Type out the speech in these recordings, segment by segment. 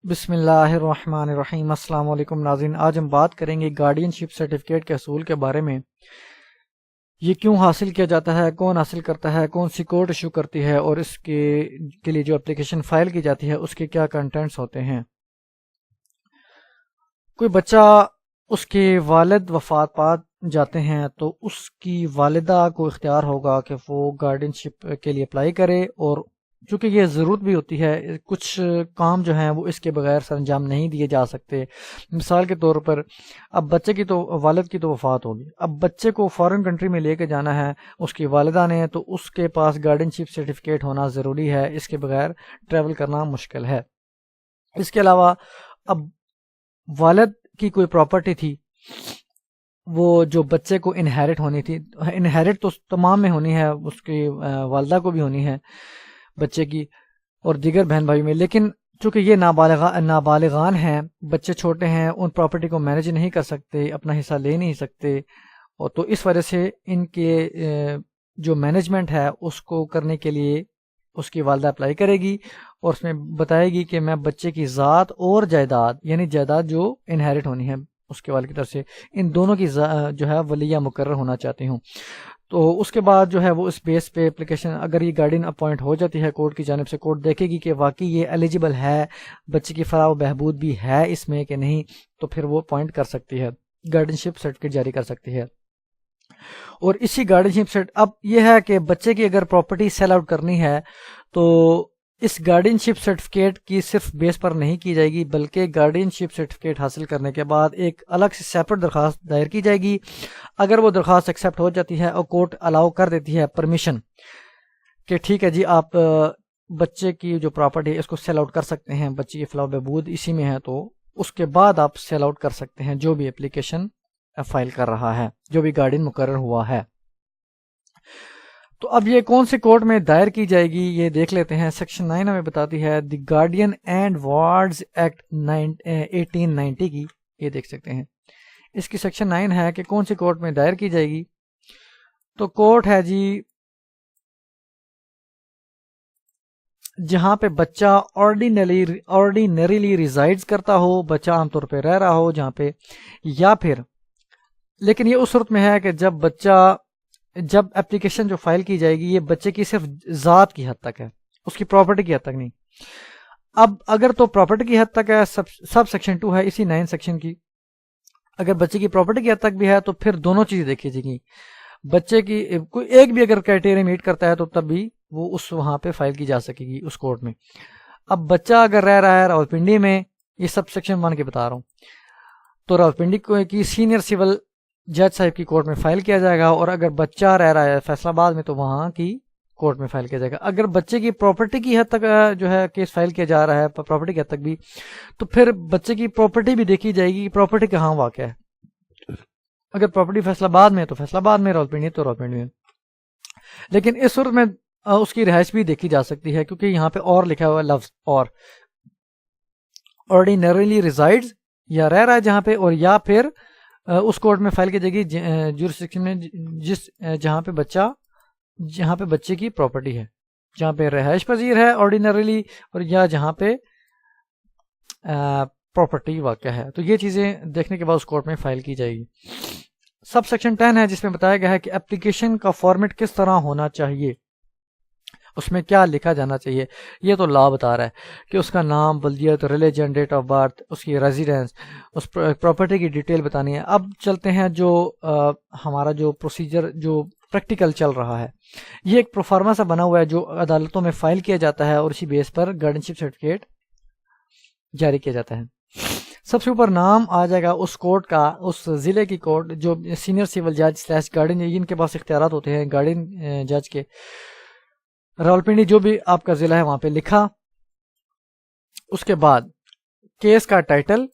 بسم اللہ الرحمن الرحیم۔ السلام علیکم ناظرین، آج ہم بات کریں گے گارڈین شپ سرٹیفکیٹ کے حصول کے بارے میں۔ یہ کیوں حاصل کیا جاتا ہے، کون حاصل کرتا ہے، کون سی کورٹ ایشو کرتی ہے، اور اس کے لیے جو اپلیکیشن فائل کی جاتی ہے اس کے کیا کنٹینٹس ہوتے ہیں۔ کوئی بچہ، اس کے والد وفات پا جاتے ہیں تو اس کی والدہ کو اختیار ہوگا کہ وہ گارڈین شپ کے لیے اپلائی کرے، اور چونکہ یہ ضرورت بھی ہوتی ہے، کچھ کام جو ہیں وہ اس کے بغیر سر انجام نہیں دیے جا سکتے۔ مثال کے طور پر اب بچے کی تو والد کی تو وفات ہوگی، اب بچے کو فارن کنٹری میں لے کے جانا ہے اس کی والدہ نے، تو اس کے پاس گارڈین شپ سرٹیفکیٹ ہونا ضروری ہے، اس کے بغیر ٹریول کرنا مشکل ہے۔ اس کے علاوہ اب والد کی کوئی پراپرٹی تھی، وہ جو بچے کو انہیرٹ ہونی تھی، انہیرٹ تو تمام میں ہونی ہے، اس کی والدہ کو بھی ہونی ہے بچے کی اور دیگر بہن بھائی میں، لیکن چونکہ یہ نابالغان ہیں، بچے چھوٹے ہیں، ان پراپرٹی کو مینیج نہیں کر سکتے، اپنا حصہ لے نہیں سکتے، اور تو اس وجہ سے ان کے جو مینجمنٹ ہے اس کو کرنے کے لیے اس کی والدہ اپلائی کرے گی، اور اس میں بتائے گی کہ میں بچے کی ذات اور جائیداد، یعنی جائیداد جو انہیرٹ ہونی ہے اس کے والد کی طرف سے، ان دونوں کی جو ہے ولیہ مقرر ہونا چاہتی ہوں۔ تو اس کے بعد جو ہے وہ اس بیس پہ اپلیکیشن، اگر یہ گارڈین اپوائنٹ ہو جاتی ہے کورٹ کی جانب سے، کورٹ دیکھے گی کہ واقعی یہ ایلیجیبل ہے، بچے کی فلاح و بہبود بھی ہے اس میں کہ نہیں، تو پھر وہ اپوائنٹ کر سکتی ہے، گارڈین شپ سرٹیفکیٹ جاری کر سکتی ہے۔ اور اسی گارڈین شپ سرٹیفکیٹ، اب یہ ہے کہ بچے کی اگر پراپرٹی سیل آؤٹ کرنی ہے تو اس گارڈین شپ سرٹیفکیٹ کی صرف بیس پر نہیں کی جائے گی، بلکہ گارڈین شپ سرٹیفکیٹ حاصل کرنے کے بعد ایک الگ سے سیپریٹ درخواست دائر کی جائے گی۔ اگر وہ درخواست ایکسیپٹ ہو جاتی ہے اور کورٹ الاؤ کر دیتی ہے پرمیشن کہ ٹھیک ہے جی، آپ بچے کی جو پراپرٹی ہے اس کو سیل آؤٹ کر سکتے ہیں، بچے کی فلاح و بہبود اسی میں ہے، تو اس کے بعد آپ سیل آؤٹ کر سکتے ہیں جو بھی اپلیکیشن فائل کر رہا ہے، جو بھی گارڈین مقرر ہوا ہے۔ تو اب یہ کون سے کورٹ میں دائر کی جائے گی یہ دیکھ لیتے ہیں۔ سیکشن 9 ہمیں بتاتی ہے دی گارڈین اینڈ وارڈز ایکٹ 1890 کی، یہ دیکھ سکتے ہیں۔ اس کی سیکشن 9 ہے کہ کون سی کورٹ میں دائر کی جائے گی، تو کورٹ ہے جی جہاں پہ بچہ آرڈینریلی ریزائڈز کرتا ہو، بچہ عام طور پہ رہ رہا ہو جہاں پہ، یا پھر، لیکن یہ اس صورت میں ہے کہ جب اپلیکیشن جو فائل کی جائے گی یہ بچے کی صرف ذات کی حد تک ہے، اس کی پراپرٹی کی حد تک نہیں۔ اب اگر تو پراپرٹی کی حد تک ہے، سب سیکشن 2 ہے اسی 9 سیکشن کی، اگر بچے کی پراپرٹی کی حد تک بھی ہے تو پھر دونوں چیزیں دیکھی جائیں گی۔ بچے کی کوئی ایک بھی اگر کرائٹیریا میٹ کرتا ہے تو تب بھی وہ اس وہاں پہ فائل کی جا سکے گی اس کورٹ میں۔ اب بچہ اگر رہ رہا ہے راولپنڈی میں، یہ سب سیکشن 1 کے بتا رہا ہوں، تو راولپنڈی کی سینئر سول جج صاحب کی کورٹ میں فائل کیا جائے گا، اور اگر بچہ رہ رہا ہے فیصل آباد میں تو وہاں کی کورٹ میں فائل کیا جائے گا۔ اگر بچے کی پراپرٹی کی حد تک جو ہے کیس فائل کیا جا رہا ہے، پراپرٹی کی حد تک بھی، تو پھر بچے کی پراپرٹی بھی دیکھی جائے گی، پراپرٹی کہاں واقع ہے۔ اگر پراپرٹی فیصل آباد میں تو فیصل آباد میں، راولپنڈی تو راولپنڈی میں۔ لیکن اس صورت میں اس کی رہائش بھی دیکھی جا سکتی ہے، کیونکہ یہاں پہ اور لکھا ہوا ہے لفظ، اور آرڈینریلی ریزائڈز، یا رہ رہا ہے جہاں پہ، اور یا پھر اس کورٹ میں فائل کی جائے گی جورسڈکشن میں جہاں پہ بچے کی پراپرٹی ہے، جہاں پہ رہائش پذیر ہے آرڈینریلی، اور یا جہاں پہ پراپرٹی واقع ہے۔ تو یہ چیزیں دیکھنے کے بعد اس کورٹ میں فائل کی جائے گی۔ سب سیکشن 10 ہے جس میں بتایا گیا ہے کہ اپلیکیشن کا فارمیٹ کس طرح ہونا چاہیے، اس میں کیا لکھا جانا چاہیے۔ یہ تو لا بتا رہا ہے کہ اس کا نام، بلدیت، ریلیجن، ڈیٹ آف برتھ، اس کی ریزیڈنس، اس پراپرٹی کی ڈیٹیل بتانی ہے۔ اب چلتے ہیں جو ہمارا جو پروسیجر جو پریکٹیکل چل رہا ہے، یہ ایک پروفارما سا بنا ہوا ہے جو عدالتوں میں فائل کیا جاتا ہے، اور اسی بیس پر گارڈین شپ سرٹیفکیٹ جاری کیا جاتا ہے۔ سب سے اوپر نام آ جائے گا اس کورٹ کا، اس ضلع کی کورٹ جو سینئر سول جج / گارڈین، ان کے پاس اختیارات ہوتے ہیں گارڈین جج کے۔ راولپنڈی جو بھی آپ کا ضلع ہے وہاں پہ لکھا، اس کے بعد کیس کا ٹائٹل،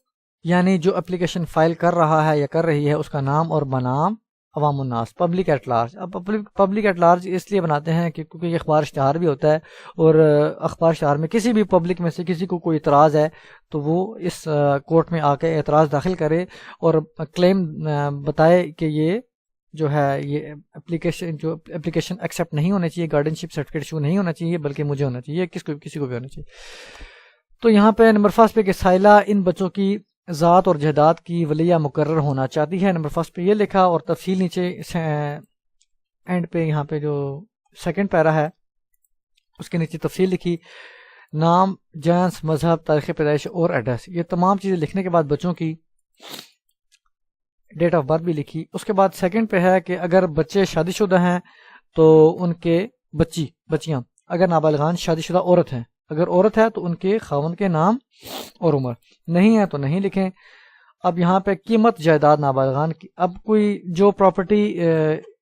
یعنی جو اپلیکیشن فائل کر رہا ہے یا کر رہی ہے اس کا نام، اور بنام عوام الناس، پبلک ایٹ لارج۔ اب پبلک ایٹ لارج اس لیے بناتے ہیں کہ کیونکہ یہ اخبار اشتہار بھی ہوتا ہے، اور اخبار اشتہار میں کسی بھی پبلک میں سے کسی کو کوئی اعتراض ہے تو وہ اس کورٹ میں آ کے اعتراض داخل کرے اور کلیم بتائے کہ یہ جو ہے یہ اپلیکیشن ایکسیپٹ نہیں ہونا چاہیے، گارڈین شپ سرٹیفکیٹ ایشو نہیں ہونا چاہیے، بلکہ مجھے ہونا چاہیے، کسی کو بھی ہونا چاہیے۔ تو یہاں پہ نمبر فرسٹ پہ کہ سائلہ ان بچوں کی ذات اور جائیداد کی ولیہ مقرر ہونا چاہتی ہے. نمبر فرسٹ پہ یہ لکھا اور تفصیل نیچے اینڈ پہ یہاں پہ جو سیکنڈ پیرا ہے اس کے نیچے تفصیل لکھی, نام, جنس, مذہب, تاریخ پیدائش اور ایڈریس. یہ تمام چیزیں لکھنے کے بعد بچوں کی ڈیٹ آف برتھ بھی لکھی. اس کے بعد سیکنڈ پہ ہے کہ اگر بچے شادی شدہ ہیں تو ان کے بچیاں اگر نابالغان شادی شدہ عورت ہیں, اگر عورت ہے تو ان کے خاوند کے نام اور عمر, نہیں ہے تو نہیں لکھیں. اب یہاں پہ قیمت جائیداد نابالغان کی, اب کوئی جو پراپرٹی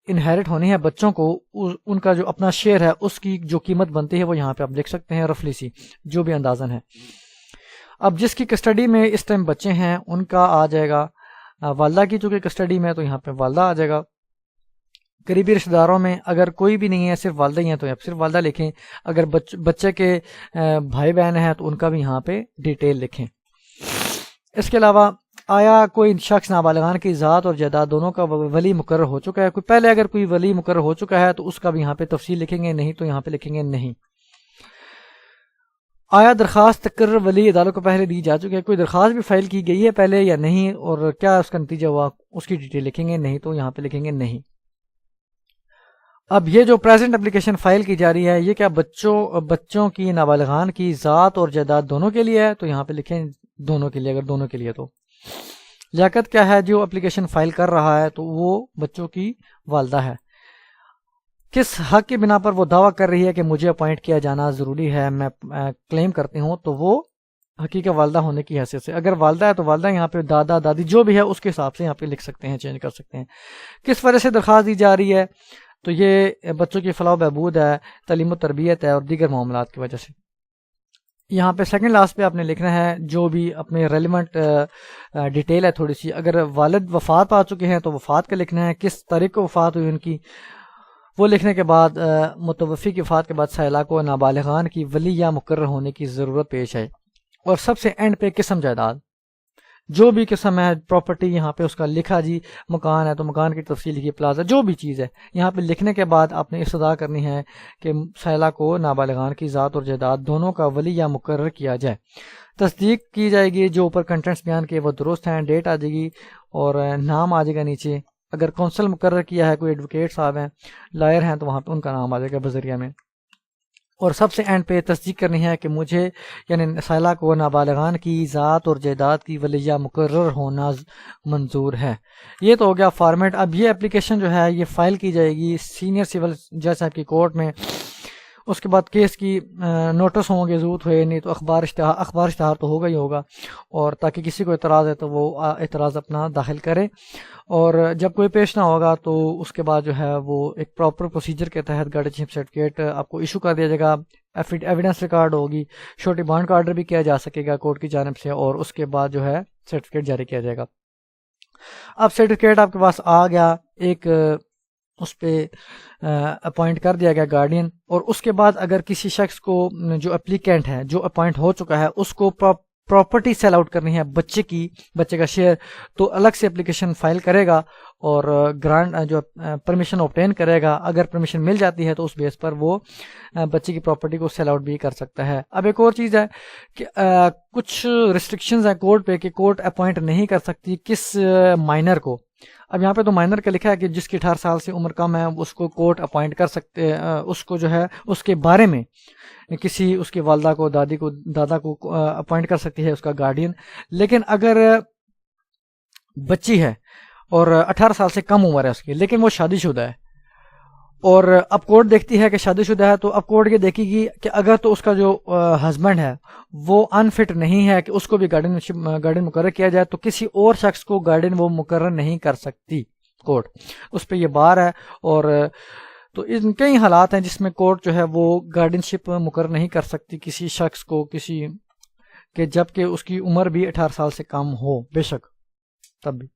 انہیرٹ ہونی ہے بچوں کو, ان کا جو اپنا شیئر ہے اس کی جو قیمت بنتی ہے وہ یہاں پہ آپ لکھ سکتے ہیں رفلی سی, جو بھی اندازن ہے. اب جس کی کسٹڈی میں اس ٹائم بچے ہیں ان کا آ جائے گا والدہ کی, چونکہ کسٹڈی میں تو یہاں پہ والدہ آ جائے گا. قریبی رشتہ داروں میں اگر کوئی بھی نہیں ہے, صرف والدہ ہی ہیں تو صرف والدہ لکھیں. اگر بچے کے بھائی بہن ہیں تو ان کا بھی یہاں پہ ڈیٹیل لکھیں. اس کے علاوہ آیا کوئی شخص نابالغان کی ذات اور جائیداد دونوں کا ولی مقرر ہو چکا ہے, کوئی پہلے اگر کوئی ولی مقرر ہو چکا ہے تو اس کا بھی یہاں پہ تفصیل لکھیں گے, نہیں تو یہاں پہ لکھیں گے نہیں. آیا درخواست تقرر ولی عدالت کو پہلے دی جا چکی ہے, کوئی درخواست بھی فائل کی گئی ہے پہلے یا نہیں, اور کیا اس کا نتیجہ ہوا, اس کی ڈیٹیل لکھیں گے, نہیں تو یہاں پہ لکھیں گے نہیں. اب یہ جو پریزنٹ اپلیکیشن فائل کی جا رہی ہے یہ کیا بچوں کی نابالغان کی ذات اور جائیداد دونوں کے لیے ہے, تو یہاں پہ لکھیں دونوں کے لیے. اگر دونوں کے لیے تو لیاقت کیا ہے, جو اپلیکیشن فائل کر رہا ہے تو وہ بچوں کی والدہ ہے. کس حق کی بنا پر وہ دعویٰ کر رہی ہے کہ مجھے اپوائنٹ کیا جانا ضروری ہے, میں کلیم کرتی ہوں, تو وہ حقیقت والدہ ہونے کی حیثیت سے. اگر والدہ ہے تو والدہ, یہاں پہ دادا دادی جو بھی ہے اس کے حساب سے یہاں پہ لکھ سکتے ہیں, چینج کر سکتے ہیں. کس وجہ سے درخواست دی جا رہی ہے, تو یہ بچوں کی فلاح و بہبود ہے, تعلیم و تربیت ہے اور دیگر معاملات کی وجہ سے. یہاں پہ سیکنڈ لاسٹ پہ آپ نے لکھنا ہے جو بھی اپنے ریلیونٹ ڈیٹیل ہے تھوڑی سی. اگر والد وفات پا چکے ہیں تو وفات کا لکھنا ہے, کس تاریخ کو وفات ہوئی ان کی, وہ لکھنے کے بعد متوفی کی وفات کے بعد سائلہ کو نابالغان کی ولی یا مقرر ہونے کی ضرورت پیش ہے. اور سب سے اینڈ پہ قسم جائیداد, جو بھی قسم ہے پراپرٹی یہاں پہ اس کا لکھا, جی مکان ہے تو مکان کی تفصیل لکھی, پلازا جو بھی چیز ہے یہاں پہ لکھنے کے بعد آپ نے استدعا کرنی ہے کہ سائلہ کو نابالغان کی ذات اور جائیداد دونوں کا ولی یا مقرر کیا جائے. تصدیق کی جائے گی, جو اوپر کنٹینٹس بیان کیے وہ درست ہیں, ڈیٹ آ جائے گی اور نام آ جائے گا نیچے. اگر کونسل مقرر کیا ہے, کوئی ایڈوکیٹ صاحب ہیں, لائر ہیں, تو وہاں پہ ان کا نام آ جائے گا بذریعہ میں. اور سب سے اینڈ پہ تصدیق کرنی ہے کہ مجھے یعنی سائلہ کو نابالغان کی ذات اور جائیداد کی ولیہ مقرر ہونا منظور ہے. یہ تو ہو گیا فارمیٹ. اب یہ اپلیکیشن جو ہے یہ فائل کی جائے گی سینئر سول جج صاحب کی کورٹ میں. اس کے بعد کیس کی نوٹس ہوں گے, ضرورت ہوئے, نہیں تو اخبار اشتہار تو ہوگا ہی ہوگا, اور تاکہ کسی کو اعتراض ہے تو وہ اعتراض اپنا داخل کرے. اور جب کوئی پیش نہ ہوگا تو اس کے بعد جو ہے وہ ایک پراپر پروسیجر کے تحت گارڈینشپ سرٹیفکیٹ آپ کو ایشو کر دیا جائے گا. ایویڈنس ریکارڈ ہوگی, چھوٹی بانڈ کا آرڈر بھی کیا جا سکے گا کورٹ کی جانب سے, اور اس کے بعد جو ہے سرٹیفکیٹ جاری کیا جائے گا. اب سرٹیفکیٹ آپ کے پاس آ گیا, ایک اس پہ اپوائنٹ کر دیا گیا گارڈین, اور اس کے بعد اگر کسی شخص کو جو اپلیکینٹ ہے جو اپوائنٹ ہو چکا ہے اس کو پراپرٹی سیل آؤٹ کرنی ہے بچے کا شیئر, تو الگ سے اپلیکیشن فائل کرے گا اور گرانٹ جو پرمیشن اوبٹین کرے گا. اگر پرمیشن مل جاتی ہے تو اس بیس پر وہ بچے کی پراپرٹی کو سیل آؤٹ بھی کر سکتا ہے. اب ایک اور چیز ہے کہ کچھ ریسٹرکشنز ہیں کورٹ پہ کہ کورٹ اپوائنٹ نہیں کر سکتی کس مائنر کو. اب یہاں پہ تو مائنر کا لکھا ہے کہ جس کی 18 سال سے عمر کم ہے اس کو کورٹ اپوائنٹ کر سکتے, اس کو جو ہے اس کے بارے میں کسی اس کی والدہ کو دادا کو اپوائنٹ کر سکتی ہے اس کا گارڈین. لیکن اگر بچی ہے اور 18 سال سے کم عمر ہے اس کی, لیکن وہ شادی شدہ ہے, اور اب کورٹ دیکھتی ہے کہ شادی شدہ ہے, تو اب کورٹ یہ دیکھے گی کہ اگر تو اس کا جو ہسبینڈ ہے وہ انفٹ نہیں ہے کہ اس کو بھی گارڈین مقرر کیا جائے, تو کسی اور شخص کو گارڈین وہ مقرر نہیں کر سکتی کورٹ, اس پہ یہ بار ہے. اور تو ان کئی حالات ہیں جس میں کورٹ جو ہے وہ گارڈین شپ مقرر نہیں کر سکتی کسی شخص کو, کسی کہ جب کہ اس کی عمر بھی 18 سال سے کم ہو, بے شک تب بھی.